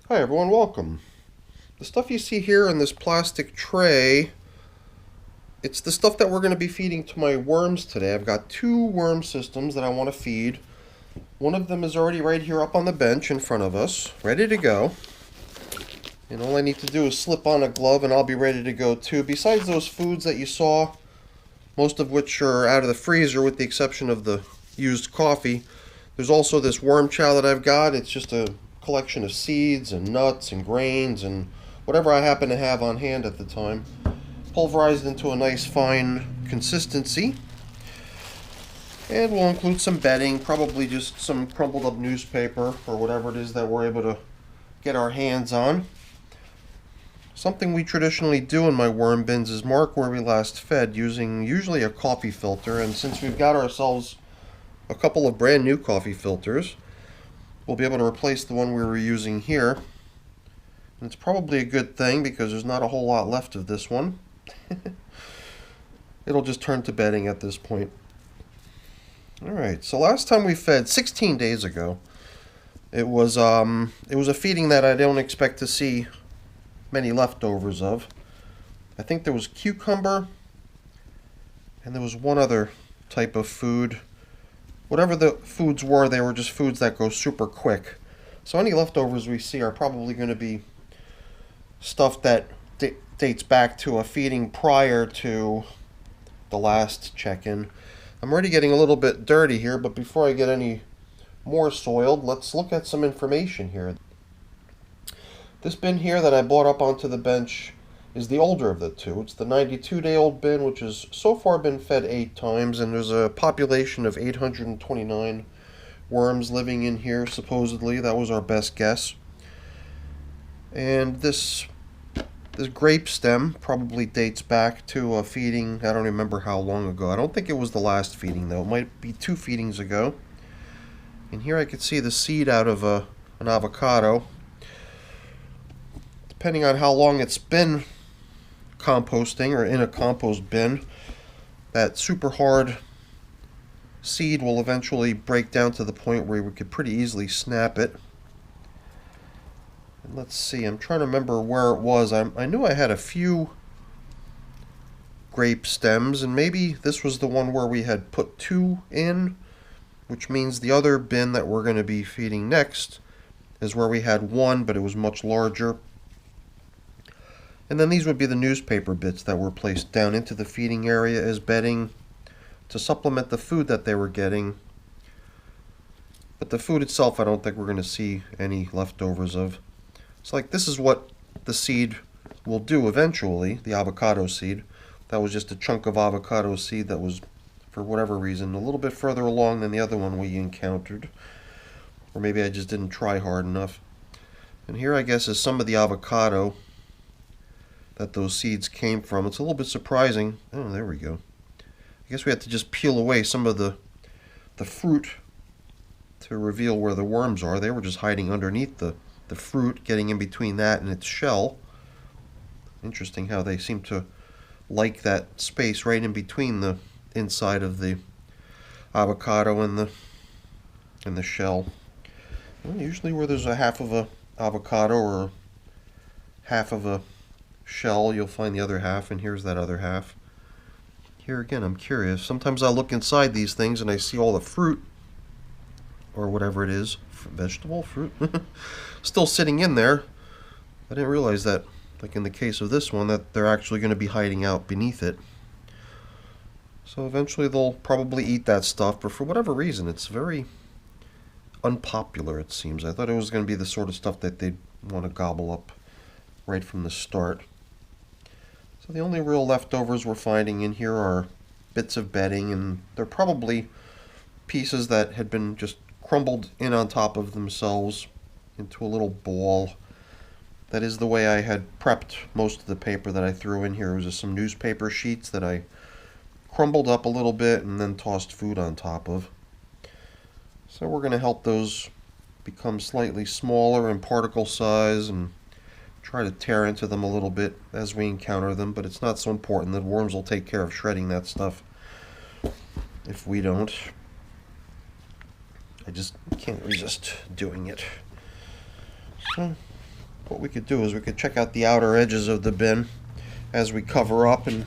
Hi everyone, welcome. The stuff you see here in this plastic tray, it's the stuff that we're going to be feeding to my worms today. I've got two worm systems that I want to feed. One of them is already right here up on the bench in front of us, ready to go. And all I need to do is slip on a glove and I'll be ready to go too. Besides those foods that you saw, most of which are out of the freezer with the exception of the used coffee, there's also this worm chow that I've got. It's just a collection of seeds and nuts and grains and whatever I happen to have on hand at the time, pulverized into a nice fine consistency. And we'll include some bedding, probably just some crumpled up newspaper or whatever it is that we're able to get our hands on. Something we traditionally do in my worm bins is mark where we last fed using usually a coffee filter, and since we've got ourselves a couple of brand new coffee filters, we'll be able to replace the one we were using here. And it's probably a good thing because there's not a whole lot left of this one. It'll just turn to bedding at this point. Alright, so last time we fed 16 days ago. It was a feeding that I don't expect to see many leftovers of. I think there was cucumber and there was one other type of food. Whatever the foods were, they were just foods that go super quick. So any leftovers we see are probably going to be stuff that dates back to a feeding prior to the last check-in. I'm already getting a little bit dirty here, but before I get any more soiled, let's look at some information here. This bin here that I brought up onto the bench is the older of the two. It's the 92-day-old bin, which has so far been fed 8 times, and there's a population of 829 worms living in here, supposedly. That was our best guess. And this grape stem probably dates back to a feeding, I don't remember how long ago. I don't think it was the last feeding, though. It might be 2 feedings ago. And here I could see the seed out of an avocado. Depending on how long it's been composting or in a compost bin, that super hard seed will eventually break down to the point where we could pretty easily snap it. And let's see, I'm trying to remember where it was. I knew I had a few grape stems, and maybe this was the one where we had put 2 in, which means the other bin that we're going to be feeding next is where we had 1, but it was much larger. And then these would be the newspaper bits that were placed down into the feeding area as bedding to supplement the food that they were getting. But the food itself, I don't think we're going to see any leftovers of. It's like this is what the seed will do eventually, the avocado seed. That was just a chunk of avocado seed that was, for whatever reason, a little bit further along than the other one we encountered. Or maybe I just didn't try hard enough. And here I guess is some of the avocado that those seeds came from. It's a little bit surprising. Oh, there we go. I guess we had to just peel away some of the fruit to reveal where the worms are. They were just hiding underneath the fruit, getting in between that and its shell. Interesting how they seem to like that space right in between the inside of the avocado and the shell. Well, usually where there's a half of a avocado or half of a shell, you'll find the other half, and here's that other half. Here again, I'm curious. Sometimes I look inside these things and I see all the fruit, or whatever it is, vegetable, fruit, still sitting in there. I didn't realize that, like in the case of this one, that they're actually going to be hiding out beneath it. So eventually they'll probably eat that stuff, but for whatever reason, it's very unpopular, it seems. I thought it was going to be the sort of stuff that they'd want to gobble up right from the start. So the only real leftovers we're finding in here are bits of bedding, and they're probably pieces that had been just crumbled in on top of themselves into a little ball. That is the way I had prepped most of the paper that I threw in here. It was just some newspaper sheets that I crumbled up a little bit and then tossed food on top of. So we're going to help those become slightly smaller in particle size and try to tear into them a little bit as we encounter them, but it's not so important. The worms will take care of shredding that stuff if we don't. I just can't resist doing it. So what we could do is we could check out the outer edges of the bin as we cover up and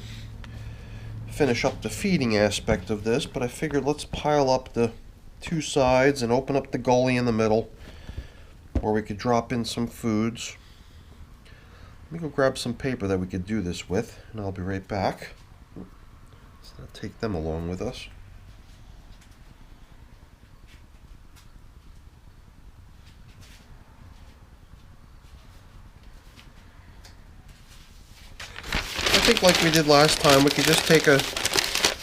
finish up the feeding aspect of this, but I figured let's pile up the two sides and open up the gully in the middle where we could drop in some foods. Let me go grab some paper that we could do this with, and I'll be right back. Let's not take them along with us. I think like we did last time, we could just take a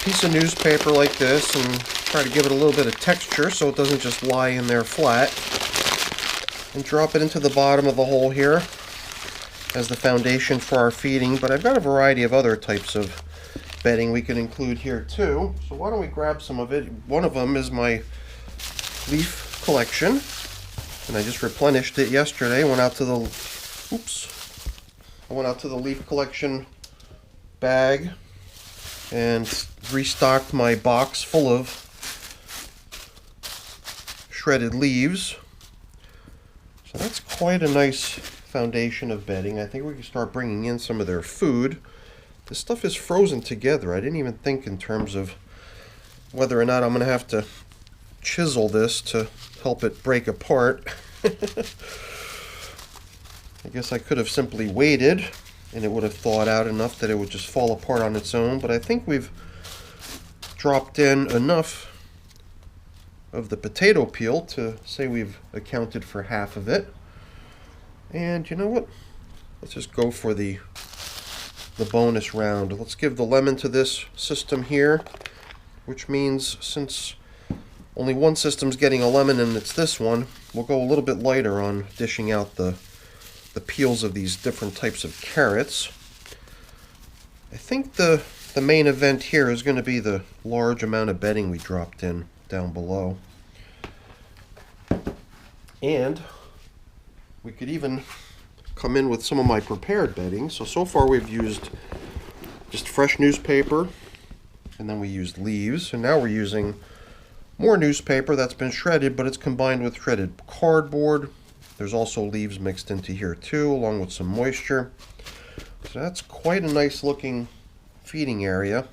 piece of newspaper like this and try to give it a little bit of texture so it doesn't just lie in there flat, and drop it into the bottom of the hole here as the foundation for our feeding. But I've got a variety of other types of bedding we can include here too, so why don't we grab some of it. One of them is my leaf collection, and I just replenished it yesterday. I went out to the leaf collection bag and restocked my box full of shredded leaves. So that's quite a nice foundation of bedding. I think we can start bringing in some of their food. This stuff is frozen together. I didn't even think in terms of whether or not I'm going to have to chisel this to help it break apart. I guess I could have simply waited and it would have thawed out enough that it would just fall apart on its own, but I think we've dropped in enough of the potato peel to say we've accounted for half of it. And you know what? Let's just go for the bonus round. Let's give the lemon to this system here, which means since only one system's getting a lemon and it's this one, we'll go a little bit lighter on dishing out the peels of these different types of carrots. I think the main event here is going to be the large amount of bedding we dropped in down below. And we could even come in with some of my prepared bedding. So far we've used just fresh newspaper, and then we used leaves, and now we're using more newspaper that's been shredded, but it's combined with shredded cardboard. There's also leaves mixed into here too, along with some moisture. So that's quite a nice looking feeding area.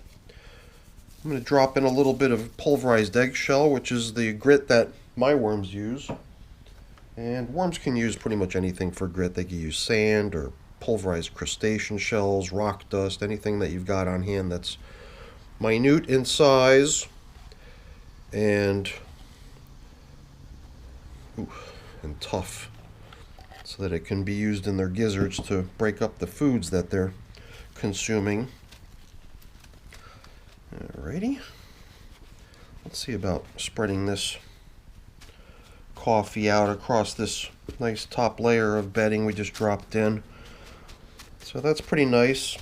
I'm going to drop in a little bit of pulverized eggshell, which is the grit that my worms use. And worms can use pretty much anything for grit. They can use sand or pulverized crustacean shells, rock dust, anything that you've got on hand that's minute in size and tough, so that it can be used in their gizzards to break up the foods that they're consuming. Alrighty. Let's see about spreading this coffee out across this nice top layer of bedding we just dropped in. So that's pretty nice.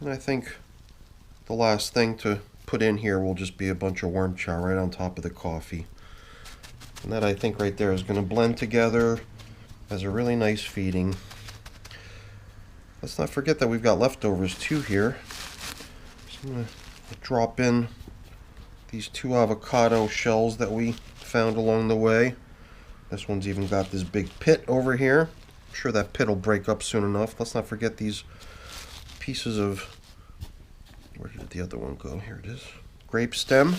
And I think the last thing to put in here will just be a bunch of worm chow right on top of the coffee. And that, I think, right there is going to blend together as a really nice feeding. Let's not forget that we've got leftovers too here. So I'm going to drop in these 2 avocado shells that we found along the way. This one's even got this big pit over here. I'm sure that pit will break up soon enough. Let's not forget these pieces of, where did the other one go? Here it is. Grape stem.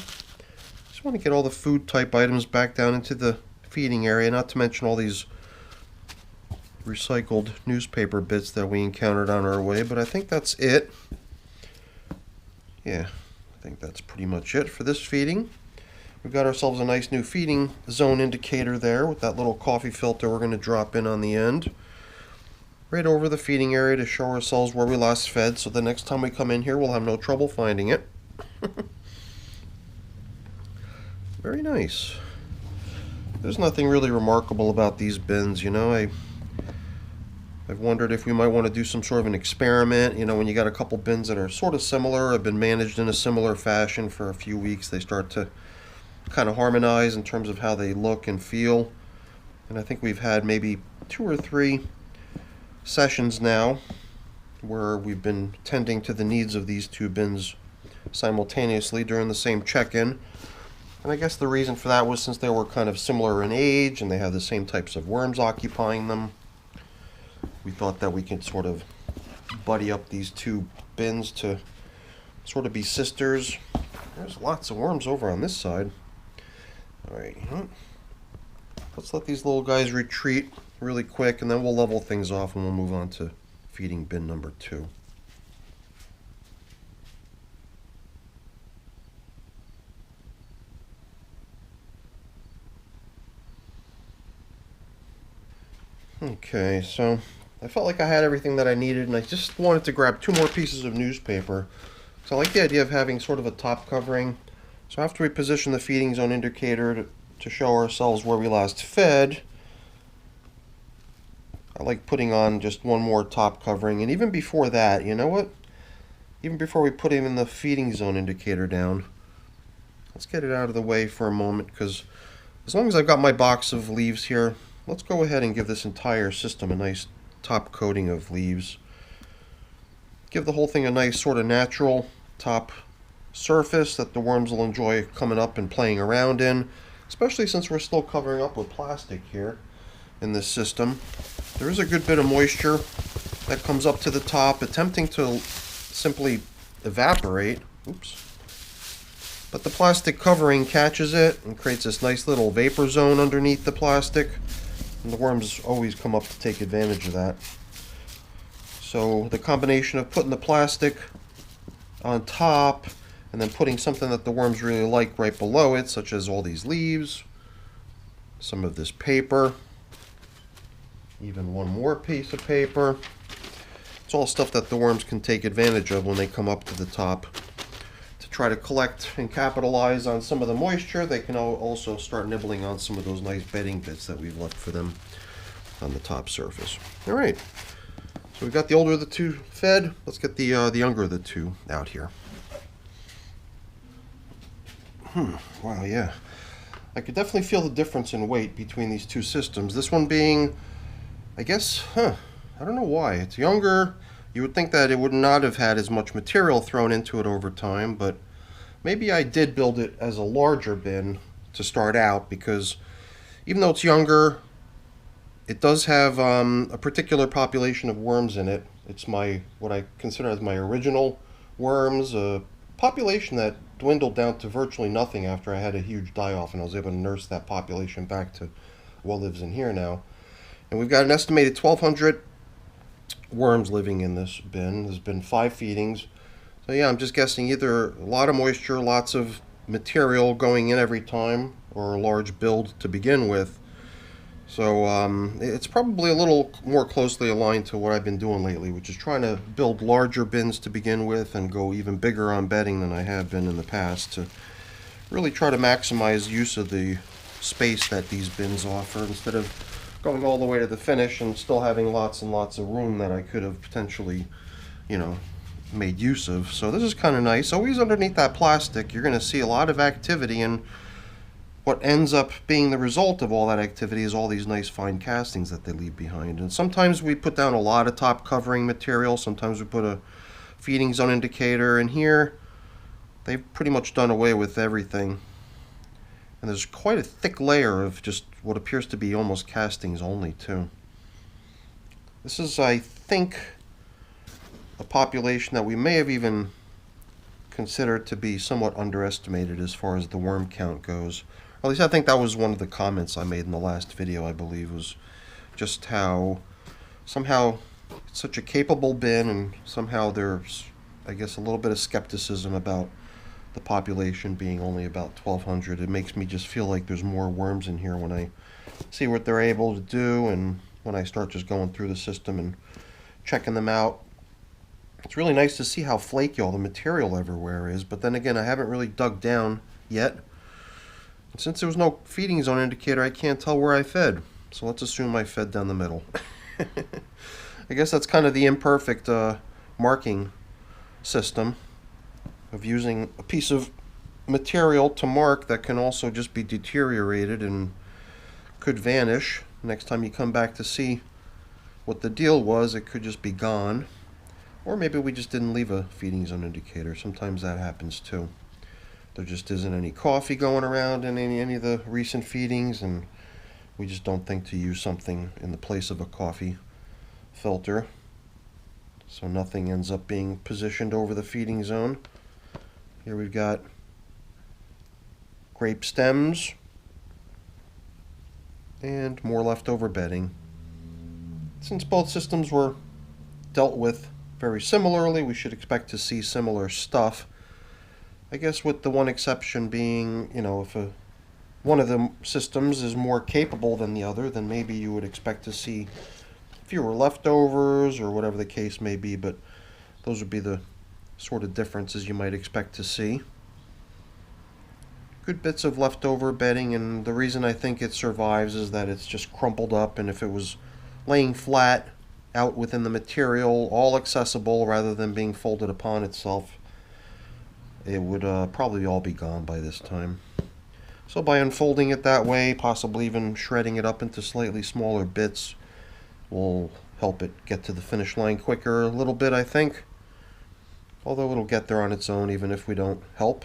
Just want to get all the food type items back down into the feeding area, not to mention all these recycled newspaper bits that we encountered on our way, but I think that's it. Yeah, I think that's pretty much it for this feeding. We've got ourselves a nice new feeding zone indicator there with that little coffee filter we're going to drop in on the end. Right over the feeding area to show ourselves where we last fed, so the next time we come in here we'll have no trouble finding it. Very nice. There's nothing really remarkable about these bins, you know. I've wondered if we might want to do some sort of an experiment. You know, when you got a couple bins that are sort of similar, have been managed in a similar fashion for a few weeks, they start to kind of harmonize in terms of how they look and feel. And I think we've had maybe 2 or 3 sessions now where we've been tending to the needs of these 2 bins simultaneously during the same check-in. And I guess the reason for that was since they were kind of similar in age and they have the same types of worms occupying them. we thought that we could sort of buddy up these two bins to sort of be sisters. There's lots of worms over on this side. Alright, let's let these little guys retreat really quick, and then we'll level things off and we'll move on to feeding bin number 2. Okay, so I felt like I had everything that I needed, and I just wanted to grab 2 more pieces of newspaper. So I like the idea of having sort of a top covering. So after we position the feeding zone indicator to show ourselves where we last fed, I like putting on just 1 more top covering. And even before that, you know what? Even before we put even the feeding zone indicator down, let's get it out of the way for a moment, because as long as I've got my box of leaves here, let's go ahead and give this entire system a nice top coating of leaves. Give the whole thing a nice sort of natural top surface that the worms will enjoy coming up and playing around in, especially since we're still covering up with plastic here in this system. There is a good bit of moisture that comes up to the top, attempting to simply evaporate. Oops. But the plastic covering catches it and creates this nice little vapor zone underneath the plastic, and the worms always come up to take advantage of that. So the combination of putting the plastic on top and then putting something that the worms really like right below it, such as all these leaves, some of this paper, even 1 more piece of paper. It's all stuff that the worms can take advantage of when they come up to the top. To try to collect and capitalize on some of the moisture, they can also start nibbling on some of those nice bedding bits that we've left for them on the top surface. Alright, so we've got the older of the 2 fed. Let's get the younger of the 2 out here. Wow, yeah. I could definitely feel the difference in weight between these 2 systems. This one being, I guess, I don't know why. It's younger. You would think that it would not have had as much material thrown into it over time, but maybe I did build it as a larger bin to start out, because even though it's younger, it does have a particular population of worms in it. It's what I consider as my original worms, a population that dwindled down to virtually nothing after I had a huge die-off, and I was able to nurse that population back to what lives in here now. And we've got an estimated 1,200 worms living in this bin. There's been 5 feedings. So yeah, I'm just guessing either a lot of moisture, lots of material going in every time, or a large build to begin with. So it's probably a little more closely aligned to what I've been doing lately, which is trying to build larger bins to begin with and go even bigger on bedding than I have been in the past, to really try to maximize use of the space that these bins offer, instead of going all the way to the finish and still having lots and lots of room that I could have potentially, made use of. So this is kind of nice. Always underneath that plastic, you're going to see a lot of activity, and what ends up being the result of all that activity is all these nice fine castings that they leave behind. And sometimes we put down a lot of top covering material, sometimes we put a feeding zone indicator, and here they've pretty much done away with everything. And there's quite a thick layer of just what appears to be almost castings only, too. This is, I think, a population that we may have even considered to be somewhat underestimated as far as the worm count goes. Or at least I think that was one of the comments I made in the last video, I believe, was just how somehow it's such a capable bin, and somehow there's, I guess, a little bit of skepticism about the population being only about 1,200. It makes me just feel like there's more worms in here when I see what they're able to do, and when I start just going through the system and checking them out. It's really nice to see how flaky all the material everywhere is, but then again, I haven't really dug down yet. And since there was no feeding zone indicator, I can't tell where I fed. So let's assume I fed down the middle. I guess that's kind of the imperfect marking system of using a piece of material to mark that can also just be deteriorated and could vanish. Next time you come back to see what the deal was, it could just be gone. Or maybe we just didn't leave a feeding zone indicator. Sometimes that happens too. There just isn't any coffee going around in any of the recent feedings, and we just don't think to use something in the place of a coffee filter, so nothing ends up being positioned over the feeding zone. Here we've got grape stems and more leftover bedding. Since both systems were dealt with very similarly, we should expect to see similar stuff. I guess with the one exception being, if one of the systems is more capable than the other, then maybe you would expect to see fewer leftovers or whatever the case may be, but those would be the sort of differences you might expect to see. Good bits of leftover bedding, and the reason I think it survives is that it's just crumpled up, and if it was laying flat out within the material, all accessible rather than being folded upon itself, it would probably all be gone by this time. So by unfolding it that way, possibly even shredding it up into slightly smaller bits, will help it get to the finish line quicker a little bit, I think. Although it'll get there on its own even if we don't help.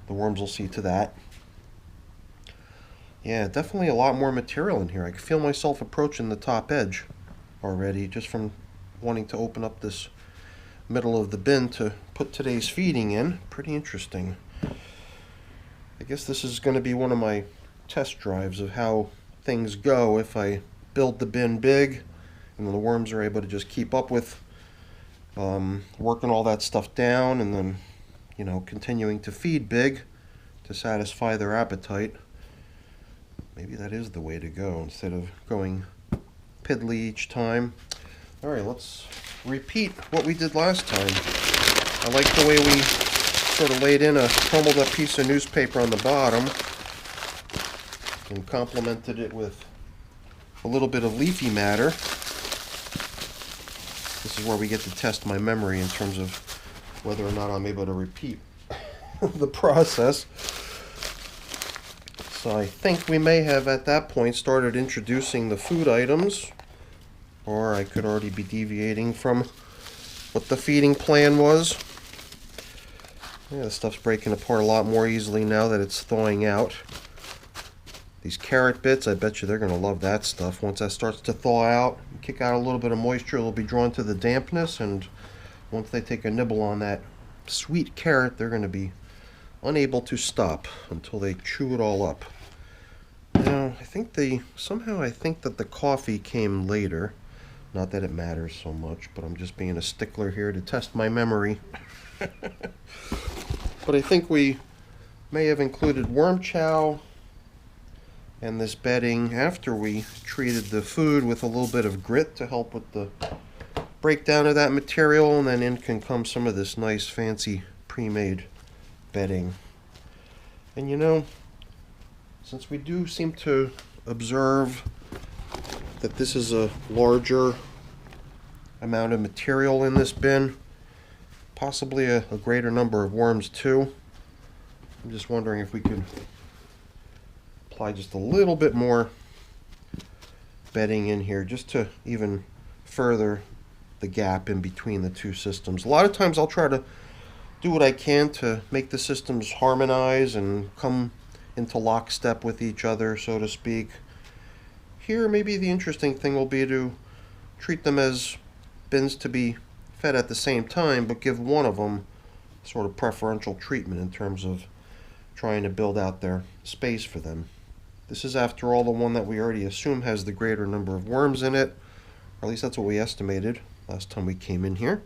The worms will see to that. Yeah, definitely a lot more material in here. I can feel myself approaching the top edge already just from wanting to open up this middle of the bin to put today's feeding in. Pretty interesting. I guess this is going to be one of my test drives of how things go if I build the bin big and the worms are able to just keep up with working all that stuff down, and then continuing to feed big to satisfy their appetite. Maybe that is the way to go instead of going piddly each time. Alright, let's repeat what we did last time. I like the way we sort of laid in a crumbled up piece of newspaper on the bottom and complemented it with a little bit of leafy matter. This is where we get to test my memory in terms of whether or not I'm able to repeat the process. So I think we may have at that point started introducing the food items, or I could already be deviating from what the feeding plan was. Yeah, this stuff's breaking apart a lot more easily now that it's thawing out. These carrot bits, I bet you they're going to love that stuff. Once that starts to thaw out, kick out a little bit of moisture, they'll be drawn to the dampness, and once they take a nibble on that sweet carrot, they're going to be unable to stop until they chew it all up. Now, I think that the coffee came later. Not that it matters so much, but I'm just being a stickler here to test my memory. But I think we may have included worm chow and this bedding after we treated the food with a little bit of grit to help with the breakdown of that material, and then in can come some of this nice fancy pre-made bedding. And since we do seem to observe that this is a larger amount of material in this bin, possibly a greater number of worms too, I'm just wondering if we could apply just a little bit more bedding in here just to even further the gap in between the two systems. A lot of times I'll try to do what I can to make the systems harmonize and come into lockstep with each other, so to speak. Here, maybe the interesting thing will be to treat them as bins to be fed at the same time, but give one of them sort of preferential treatment in terms of trying to build out their space for them. This is, after all, the one that we already assume has the greater number of worms in it, or at least that's what we estimated last time we came in here.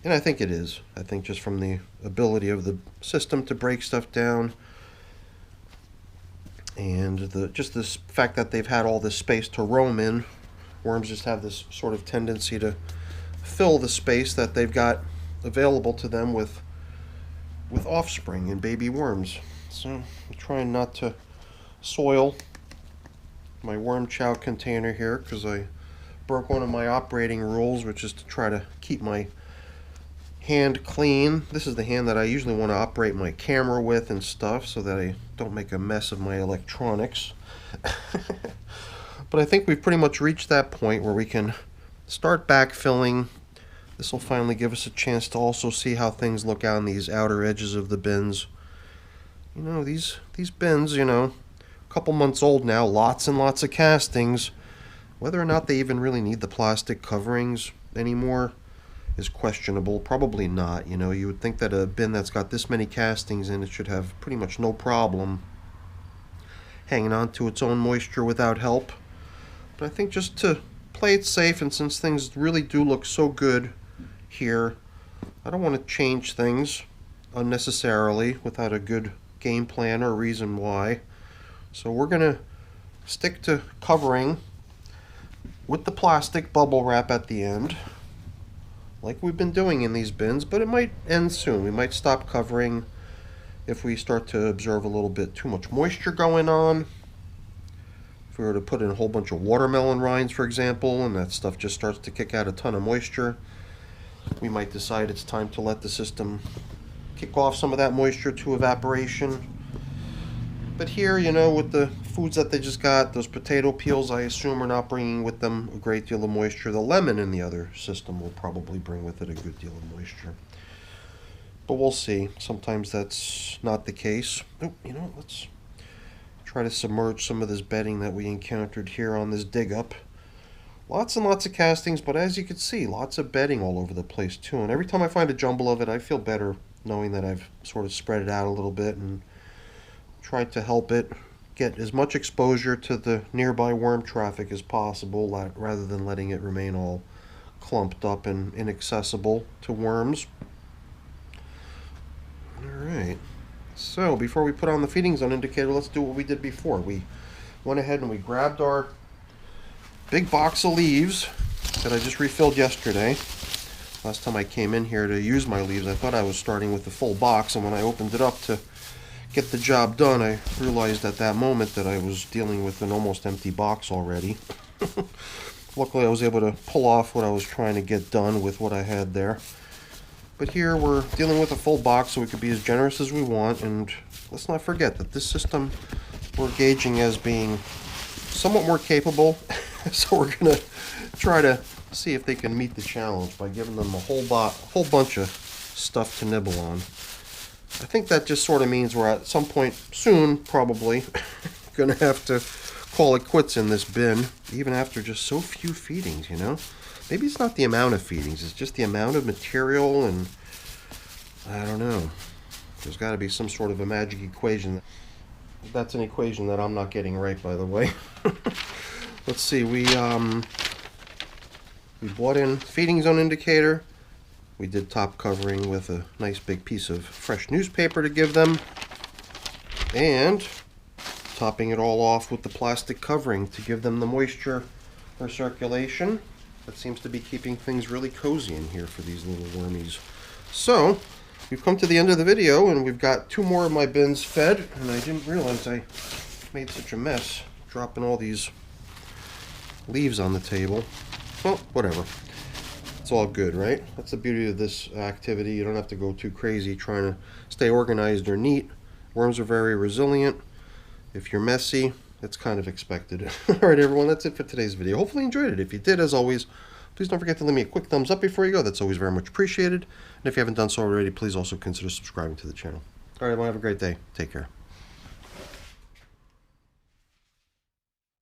And I think it is. I think just from the ability of the system to break stuff down, and just this fact that they've had all this space to roam in. Worms just have this sort of tendency to fill the space that they've got available to them with offspring and baby worms. So I'm trying not to soil my worm chow container here because I broke one of my operating rules, which is to try to keep my hand clean. This is the hand that I usually want to operate my camera with and stuff so that I don't make a mess of my electronics. But I think we've pretty much reached that point where we can start backfilling. This will finally give us a chance to also see how things look out on these outer edges of the bins. These bins, a couple months old now, lots and lots of castings. Whether or not they even really need the plastic coverings anymore is questionable. Probably not. You know, you would think that a bin that's got this many castings in it should have pretty much no problem hanging on to its own moisture without help. But I think just to play it safe, and since things really do look so good here, I don't want to change things unnecessarily without a good game plan or reason why. So we're going to stick to covering with the plastic bubble wrap at the end, like we've been doing in these bins, but it might end soon. We might stop covering if we start to observe a little bit too much moisture going on. If we were to put in a whole bunch of watermelon rinds, for example, and that stuff just starts to kick out a ton of moisture, we might decide it's time to let the system kick off some of that moisture to evaporation. But here, you know, with the foods that they just got, those potato peels, I assume, are not bringing with them a great deal of moisture. The lemon in the other system will probably bring with it a good deal of moisture. But we'll see. Sometimes that's not the case. Oh, you know, let's try to submerge some of this bedding that we encountered here on this dig up. Lots and lots of castings, but as you can see, lots of bedding all over the place too. And every time I find a jumble of it, I feel better knowing that I've sort of spread it out a little bit and tried to help it get as much exposure to the nearby worm traffic as possible, rather than letting it remain all clumped up and inaccessible to worms. Alright, so before we put on the feeding zone indicator, let's do what we did before. We went ahead and we grabbed our big box of leaves that I just refilled yesterday. Last time I came in here to use my leaves, I thought I was starting with the full box, and when I opened it up to get the job done, I realized at that moment that I was dealing with an almost empty box already. Luckily I was able to pull off what I was trying to get done with what I had there. But here we're dealing with a full box, so we could be as generous as we want, and let's not forget that this system we're gauging as being somewhat more capable. So we're going to try to see if they can meet the challenge by giving them a whole bunch of stuff to nibble on. I think that just sort of means we're at some point soon, probably, going to have to call it quits in this bin, even after just so few feedings, you know? Maybe it's not the amount of feedings, it's just the amount of material, and I don't know. There's got to be some sort of a magic equation. That's an equation that I'm not getting right, by the way. Let's see, we bought in feeding zone indicator. We did top covering with a nice big piece of fresh newspaper to give them, and topping it all off with the plastic covering to give them the moisture for circulation. That seems to be keeping things really cozy in here for these little wormies. So we've come to the end of the video, and we've got 2 more of my bins fed, and I didn't realize I made such a mess dropping all these leaves on the table. Well, whatever. It's all good, right? That's the beauty of this activity. You don't have to go too crazy trying to stay organized or neat. Worms are very resilient. If you're messy, it's kind of expected. Alright everyone, that's it for today's video. Hopefully you enjoyed it. If you did, as always, please don't forget to leave me a quick thumbs up before you go. That's always very much appreciated. And if you haven't done so already, please also consider subscribing to the channel. Alright everyone, have a great day. Take care.